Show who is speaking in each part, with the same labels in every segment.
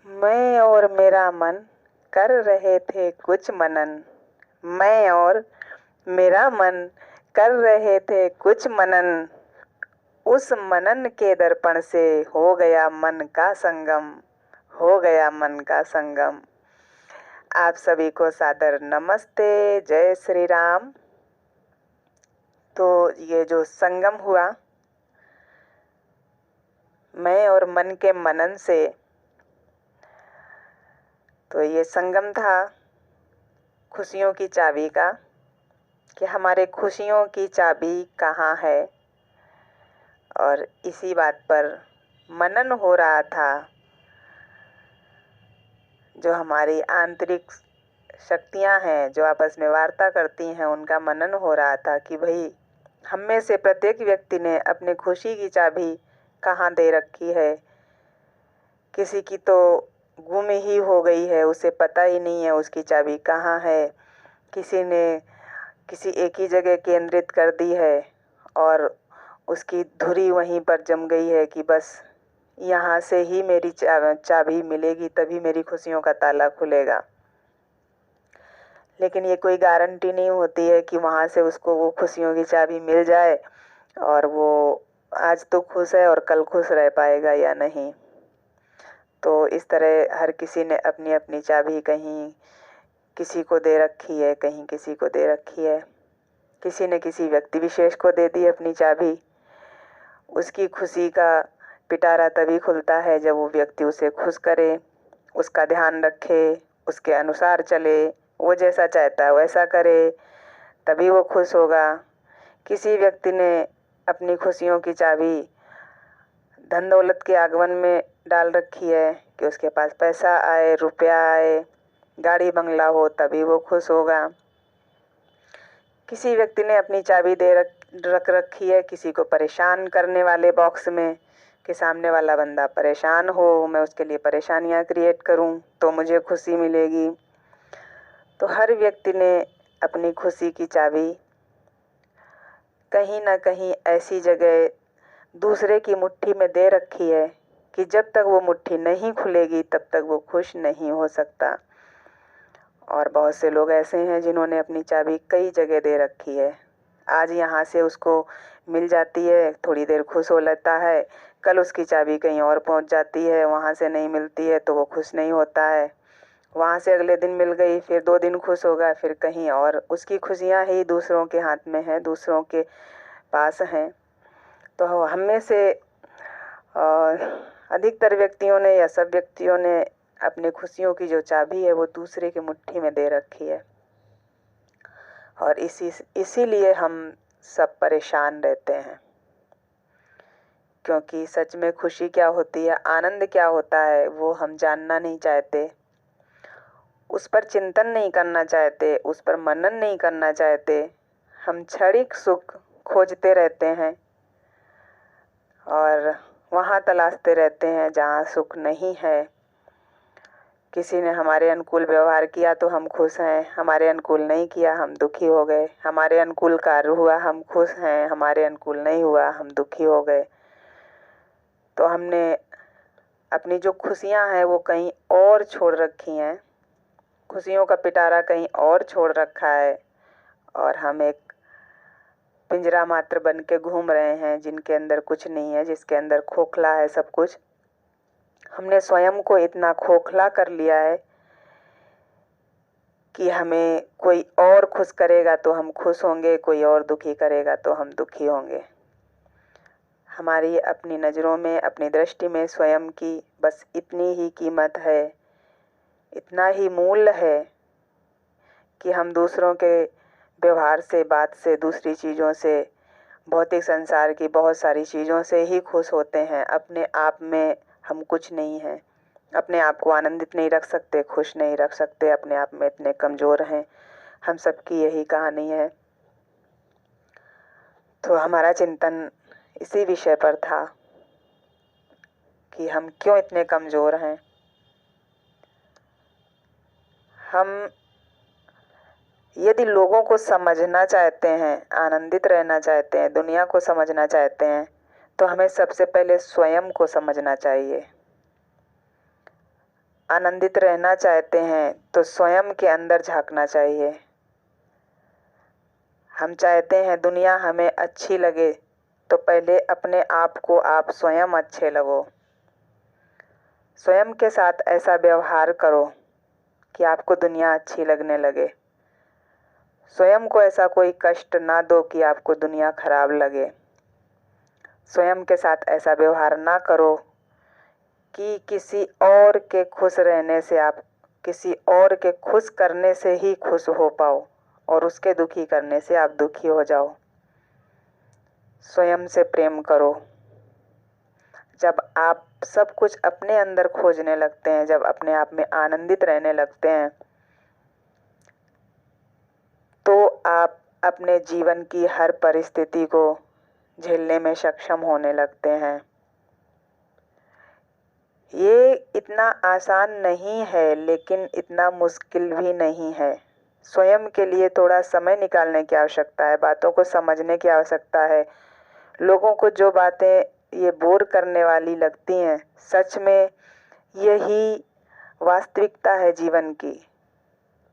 Speaker 1: मैं और मेरा मन कर रहे थे कुछ मनन। मैं और मेरा मन कर रहे थे कुछ मनन। उस मनन के दर्पण से हो गया मन का संगम। हो गया मन का संगम। आप सभी को सादर नमस्ते, जय श्री राम। तो ये जो संगम हुआ मैं और मन के मनन से, तो ये संगम था खुशियों की चाबी का, कि हमारे खुशियों की चाबी कहाँ है। और इसी बात पर मनन हो रहा था। जो हमारी आंतरिक शक्तियाँ हैं जो आपस में वार्ता करती हैं, उनका मनन हो रहा था कि भाई हम में से प्रत्येक व्यक्ति ने अपनी खुशी की चाबी कहाँ दे रखी है। किसी की तो गुम ही हो गई है, उसे पता ही नहीं है उसकी चाबी कहाँ है। किसी ने किसी एक ही जगह केंद्रित कर दी है और उसकी धुरी वहीं पर जम गई है कि बस यहाँ से ही मेरी चाबी मिलेगी, तभी मेरी खुशियों का ताला खुलेगा। लेकिन ये कोई गारंटी नहीं होती है कि वहाँ से उसको वो खुशियों की चाबी मिल जाए और वो आज तो खुश है और कल खुश रह पाएगा या नहीं। तो इस तरह हर किसी ने अपनी अपनी चाबी कहीं किसी को दे रखी है, कहीं किसी को दे रखी है। किसी ने किसी व्यक्ति विशेष को दे दी अपनी चाबी। उसकी खुशी का पिटारा तभी खुलता है जब वो व्यक्ति उसे खुश करे, उसका ध्यान रखे, उसके अनुसार चले, वो जैसा चाहता है वैसा करे, तभी वो खुश होगा। किसी व्यक्ति ने अपनी खुशियों की चाबी धन दौलत के आगमन में डाल रखी है कि उसके पास पैसा आए, रुपया आए, गाड़ी बंगला हो, तभी वो खुश होगा। किसी व्यक्ति ने अपनी चाबी रख रखी है किसी को परेशान करने वाले बॉक्स में, कि सामने वाला बंदा परेशान हो, मैं उसके लिए परेशानियां क्रिएट करूं तो मुझे खुशी मिलेगी। तो हर व्यक्ति ने अपनी खुशी की चाबी कहीं ना कहीं ऐसी जगह दूसरे की मुट्ठी में दे रखी है कि जब तक वो मुट्ठी नहीं खुलेगी तब तक वो खुश नहीं हो सकता। और बहुत से लोग ऐसे हैं जिन्होंने अपनी चाबी कई जगह दे रखी है। आज यहाँ से उसको मिल जाती है, थोड़ी देर खुश हो लेता है, कल उसकी चाबी कहीं और पहुँच जाती है, वहाँ से नहीं मिलती है तो वो खुश नहीं होता है। वहाँ से अगले दिन मिल गई, फिर 2 दिन खुश होगा, फिर कहीं और। उसकी खुशियाँ ही दूसरों के हाथ में हैं, दूसरों के पास हैं। तो हम में से अधिकतर व्यक्तियों ने या सब व्यक्तियों ने अपनी खुशियों की जो चाबी है वो दूसरे की मुट्ठी में दे रखी है। और इसीलिए हम सब परेशान रहते हैं, क्योंकि सच में खुशी क्या होती है, आनंद क्या होता है, वो हम जानना नहीं चाहते, उस पर चिंतन नहीं करना चाहते, उस पर मनन नहीं करना चाहते। हम क्षणिक सुख खोजते रहते हैं और वहाँ तलाशते रहते हैं जहाँ सुख नहीं है। किसी ने हमारे अनुकूल व्यवहार किया तो हम खुश हैं, हमारे अनुकूल नहीं किया हम दुखी हो गए। हमारे अनुकूल कार्य हुआ हम खुश हैं, हमारे अनुकूल नहीं हुआ हम दुखी हो गए। तो हमने अपनी जो खुशियाँ हैं वो कहीं और छोड़ रखी हैं, खुशियों का पिटारा कहीं और छोड़ रखा है और हम एक पिंजरा मात्र बन के घूम रहे हैं जिनके अंदर कुछ नहीं है, जिसके अंदर खोखला है सब कुछ। हमने स्वयं को इतना खोखला कर लिया है कि हमें कोई और खुश करेगा तो हम खुश होंगे, कोई और दुखी करेगा तो हम दुखी होंगे। हमारी अपनी नज़रों में, अपनी दृष्टि में स्वयं की बस इतनी ही कीमत है, इतना ही मूल्य है कि हम दूसरों के व्यवहार से, बात से, दूसरी चीज़ों से, भौतिक संसार की बहुत सारी चीज़ों से ही खुश होते हैं। अपने आप में हम कुछ नहीं हैं, अपने आप को आनंदित नहीं रख सकते, खुश नहीं रख सकते, अपने आप में इतने कमज़ोर हैं। हम सबकी यही कहानी है। तो हमारा चिंतन इसी विषय पर था कि हम क्यों इतने कमज़ोर हैं। हम यदि लोगों को समझना चाहते हैं, आनंदित रहना चाहते हैं, दुनिया को समझना चाहते हैं, तो हमें सबसे पहले स्वयं को समझना चाहिए। आनंदित रहना चाहते हैं तो स्वयं के अंदर झांकना चाहिए। हम चाहते हैं दुनिया हमें अच्छी लगे तो पहले अपने आप को आप स्वयं अच्छे लगो। स्वयं के साथ ऐसा व्यवहार करो कि आपको दुनिया अच्छी लगने लगे। स्वयं को ऐसा कोई कष्ट ना दो कि आपको दुनिया खराब लगे। स्वयं के साथ ऐसा व्यवहार ना करो कि किसी और के खुश रहने से आप किसी और के खुश करने से ही खुश हो पाओ और उसके दुखी करने से आप दुखी हो जाओ। स्वयं से प्रेम करो। जब आप सब कुछ अपने अंदर खोजने लगते हैं, जब अपने आप में आनंदित रहने लगते हैं, तो आप अपने जीवन की हर परिस्थिति को झेलने में सक्षम होने लगते हैं। ये इतना आसान नहीं है लेकिन इतना मुश्किल भी नहीं है। स्वयं के लिए थोड़ा समय निकालने की आवश्यकता है, बातों को समझने की आवश्यकता है। लोगों को जो बातें ये बोर करने वाली लगती हैं, सच में यही वास्तविकता है जीवन की।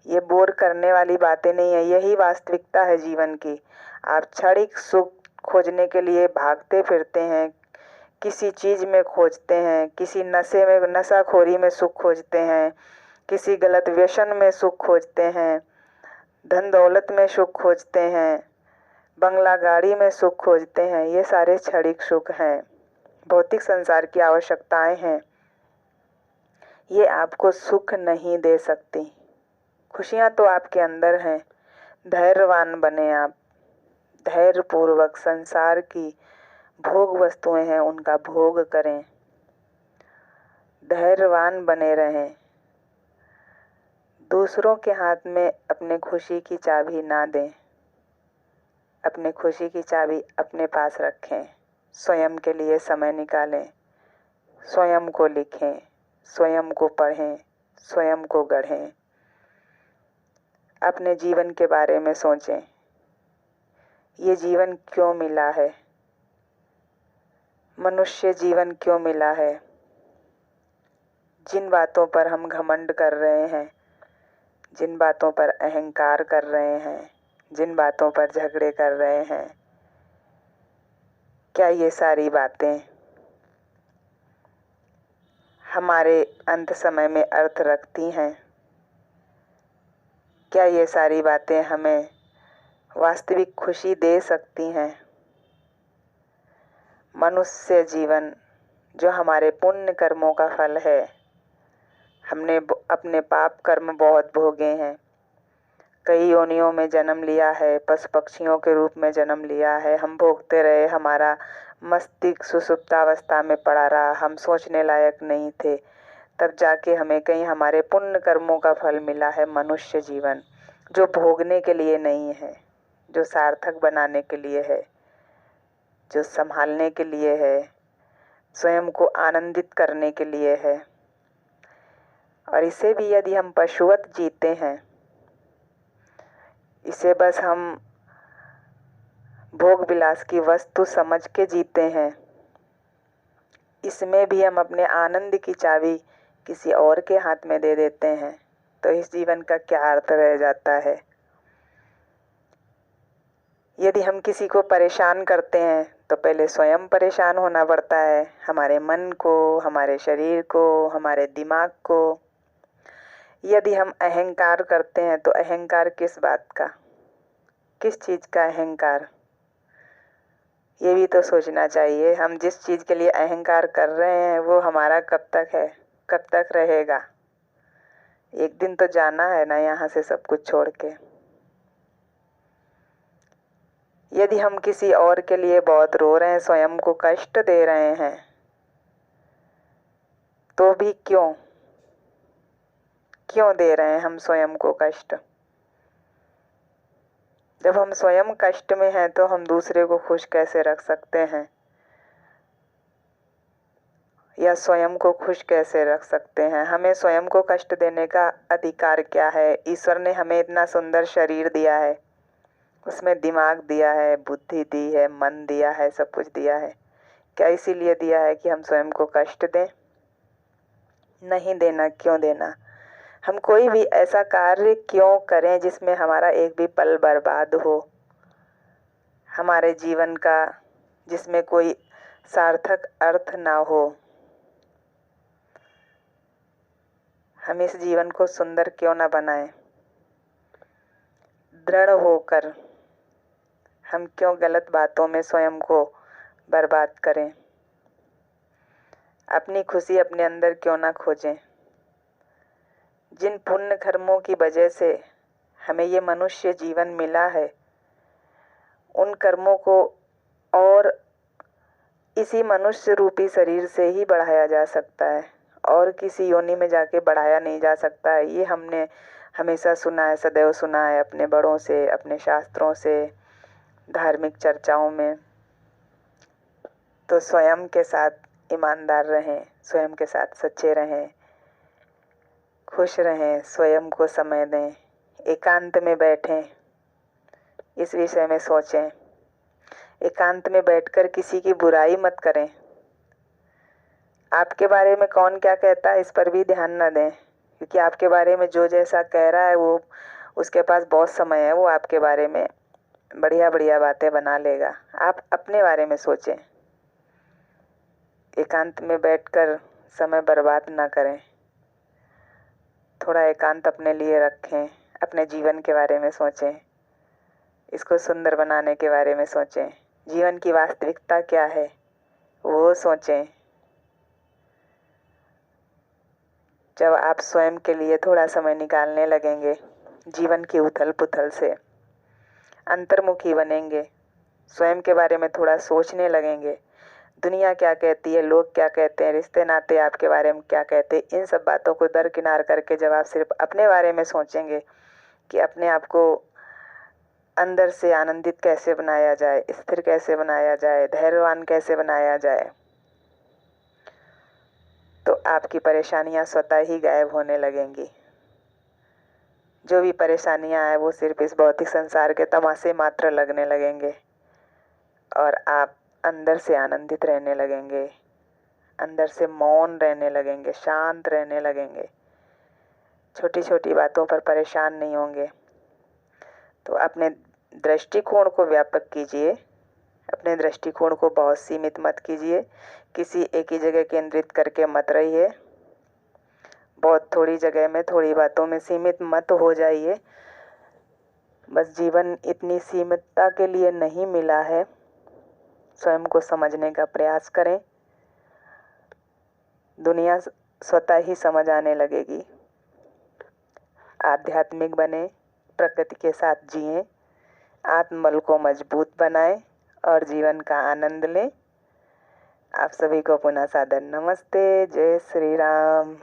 Speaker 1: ये बोर करने वाली बातें नहीं है, यही वास्तविकता है जीवन की। आप क्षणिक सुख खोजने के लिए भागते फिरते हैं, किसी चीज़ में खोजते हैं, किसी नशे में नशाखोरी में सुख खोजते हैं, किसी गलत व्यसन में सुख खोजते हैं, धन दौलत में सुख खोजते हैं, बंगला गाड़ी में सुख खोजते हैं। ये सारे क्षणिक सुख हैं, भौतिक संसार की आवश्यकताएं हैं। ये आपको सुख नहीं दे सकती। खुशियाँ तो आपके अंदर हैं। धैर्यवान बने आप। धैर्यपूर्वक संसार की भोग वस्तुएं हैं उनका भोग करें। धैर्यवान बने रहें। दूसरों के हाथ में अपने खुशी की चाबी ना दें। अपने खुशी की चाबी अपने पास रखें। स्वयं के लिए समय निकालें। स्वयं को लिखें, स्वयं को पढ़ें, स्वयं को गढ़ें। अपने जीवन के बारे में सोचें। ये जीवन क्यों मिला है? मनुष्य जीवन क्यों मिला है? जिन बातों पर हम घमंड कर रहे हैं, जिन बातों पर अहंकार कर रहे हैं, जिन बातों पर झगड़े कर रहे हैं, क्या ये सारी बातें हमारे अंत समय में अर्थ रखती हैं? क्या ये सारी बातें हमें वास्तविक खुशी दे सकती हैं? मनुष्य जीवन जो हमारे पुण्य कर्मों का फल है, हमने अपने पाप कर्म बहुत भोगे हैं। कई योनियों में जन्म लिया है, पशु पक्षियों के रूप में जन्म लिया है। हम भोगते रहे, हमारा मस्तिष्क सुसुप्तावस्था में पड़ा रहा, हम सोचने लायक नहीं थे। तब जाके हमें कहीं हमारे पुण्य कर्मों का फल मिला है मनुष्य जीवन, जो भोगने के लिए नहीं है, जो सार्थक बनाने के लिए है, जो संभालने के लिए है, स्वयं को आनंदित करने के लिए है। और इसे भी यदि हम पशुवत जीते हैं, इसे बस हम भोग विलास की वस्तु समझ के जीते हैं, इसमें भी हम अपने आनंद की चाबी किसी और के हाथ में दे देते हैं, तो इस जीवन का क्या अर्थ रह जाता है? यदि हम किसी को परेशान करते हैं तो पहले स्वयं परेशान होना पड़ता है, हमारे मन को, हमारे शरीर को, हमारे दिमाग को। यदि हम अहंकार करते हैं तो अहंकार किस बात का, किस चीज़ का अहंकार? ये भी तो सोचना चाहिए। हम जिस चीज़ के लिए अहंकार कर रहे हैं वो हमारा कब तक है, कब तक रहेगा? एक दिन तो जाना है ना यहाँ से सब कुछ छोड़ के। यदि हम किसी और के लिए बहुत रो रहे हैं, स्वयं को कष्ट दे रहे हैं, तो भी क्यों दे रहे हैं हम स्वयं को कष्ट? जब हम स्वयं कष्ट में हैं तो हम दूसरे को खुश कैसे रख सकते हैं, या स्वयं को खुश कैसे रख सकते हैं? हमें स्वयं को कष्ट देने का अधिकार क्या है? ईश्वर ने हमें इतना सुंदर शरीर दिया है, उसमें दिमाग दिया है, बुद्धि दी है, मन दिया है, सब कुछ दिया है। क्या इसीलिए दिया है कि हम स्वयं को कष्ट दें? नहीं देना, क्यों देना? हम कोई भी ऐसा कार्य क्यों करें जिसमें हमारा एक भी पल बर्बाद हो, हमारे जीवन का जिसमें कोई सार्थक अर्थ ना हो? हम इस जीवन को सुंदर क्यों ना बनाएं? दृढ़ होकर हम क्यों गलत बातों में स्वयं को बर्बाद करें? अपनी खुशी अपने अंदर क्यों ना खोजें? जिन पुण्य कर्मों की वजह से हमें ये मनुष्य जीवन मिला है, उन कर्मों को और इसी मनुष्य रूपी शरीर से ही बढ़ाया जा सकता है, और किसी योनि में जाके बढ़ाया नहीं जा सकता है। ये हमने हमेशा सुना है, सदैव सुना है अपने बड़ों से, अपने शास्त्रों से, धार्मिक चर्चाओं में। तो स्वयं के साथ ईमानदार रहें, स्वयं के साथ सच्चे रहें, खुश रहें, स्वयं को समय दें, एकांत में बैठें, इस विषय में सोचें। एकांत में बैठकर किसी की बुराई मत करें। आपके बारे में कौन क्या कहता है इस पर भी ध्यान न दें, क्योंकि आपके बारे में जो जैसा कह रहा है वो उसके पास बहुत समय है, वो आपके बारे में बढ़िया बढ़िया बातें बना लेगा। आप अपने बारे में सोचें। एकांत में बैठकर समय बर्बाद ना करें। थोड़ा एकांत अपने लिए रखें, अपने जीवन के बारे में सोचें, इसको सुंदर बनाने के बारे में सोचें, जीवन की वास्तविकता क्या है वो सोचें। जब आप स्वयं के लिए थोड़ा समय निकालने लगेंगे, जीवन की उथल पुथल से अंतर्मुखी बनेंगे, स्वयं के बारे में थोड़ा सोचने लगेंगे, दुनिया क्या कहती है, लोग क्या कहते हैं, रिश्ते नाते आपके बारे में क्या कहते हैं, इन सब बातों को दरकिनार करके जब आप सिर्फ अपने बारे में सोचेंगे कि अपने आप को अंदर से आनंदित कैसे बनाया जाए, स्थिर कैसे बनाया जाए, धैर्यवान कैसे बनाया जाए, तो आपकी परेशानियां स्वतः ही गायब होने लगेंगी। जो भी परेशानियां आए वो सिर्फ इस भौतिक संसार के तमाशे मात्र लगने लगेंगे, और आप अंदर से आनंदित रहने लगेंगे, अंदर से मौन रहने लगेंगे, शांत रहने लगेंगे, छोटी छोटी बातों पर परेशान नहीं होंगे। तो अपने दृष्टिकोण को व्यापक कीजिए, अपने दृष्टिकोण को बहुत सीमित मत कीजिए, किसी एक ही जगह केंद्रित करके मत रहिए, बहुत थोड़ी जगह में थोड़ी बातों में सीमित मत हो जाइए। बस जीवन इतनी सीमितता के लिए नहीं मिला है, स्वयं को समझने का प्रयास करें, दुनिया स्वतः ही समझ आने लगेगी। आध्यात्मिक बने, प्रकृति के साथ जिएं, आत्मबल को मजबूत बनाएं और जीवन का आनंद लें। आप सभी को पुनः सादर नमस्ते। जय श्री राम।